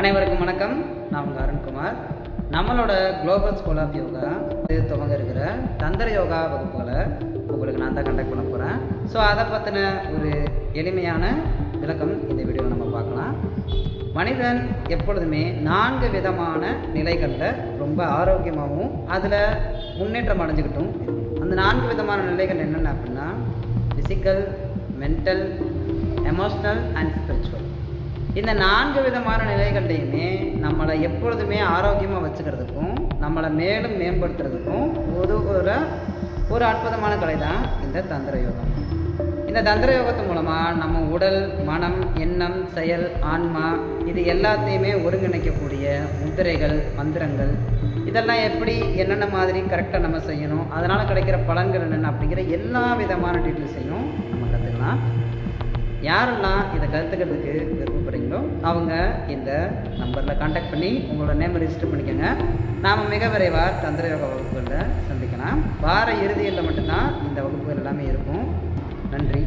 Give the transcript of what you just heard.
அனைவருக்கும் வணக்கம். நான் உங்கள் அருண்குமார். நம்மளோட குளோபல் ஸ்கூல் ஆஃப் யோகா துவங்க இருக்கிற தந்திர யோகா வகுப்புகளை உங்களுக்கு நான் தான் கண்டக்ட் பண்ண போகிறேன். ஸோ அதை பற்றின ஒரு எளிமையான விளக்கம் இந்த வீடியோவில் நம்ம பார்க்கலாம். மனிதன் எப்பொழுதுமே 4 விதமான நிலைகளில் ரொம்ப ஆரோக்கியமாகவும் அதில் முன்னேற்றம் அடைஞ்சிக்கிட்டும் அந்த 4 விதமான நிலைகள் என்னென்ன அப்படின்னா physical, mental, emotional and spiritual. இந்த 4 விதமான நிலைகள்லையுமே நம்மளை எப்பொழுதுமே ஆரோக்கியமாக வச்சுக்கிறதுக்கும் நம்மளை மேலும் மேம்படுத்துறதுக்கும் ஒரு அற்புதமான கலை தான் இந்த தந்திர யோகம். இந்த தந்திர யோகத்தின் மூலமாக நம்ம உடல், மனம், எண்ணம், செயல், ஆன்மா இது எல்லாத்தையுமே ஒருங்கிணைக்கக்கூடிய முத்திரைகள், மந்திரங்கள் இதெல்லாம் எப்படி என்னென்ன மாதிரி கரெக்டாக நம்ம செய்யணும், அதனால் கிடைக்கிற பலன்கள் என்னென்ன அப்படிங்கிற எல்லா விதமான டீட்டெயில்ஸையும் நம்ம கற்றுக்கலாம். யாரெல்லாம் இதை கற்றுக்கிறதுக்கு விருப்பப்படுறீங்களோ அவங்க இந்த நம்பரில் கான்டாக்ட் பண்ணி உங்களோட நேம் ரிஜிஸ்டர் பண்ணிக்கோங்க. நாம் மிக விரைவாக தந்திர யோகா வகுப்புகளில் சந்திக்கலாம். வார இறுதியில் மட்டும்தான் இந்த வகுப்புகள் எல்லாமே இருக்கும். நன்றி.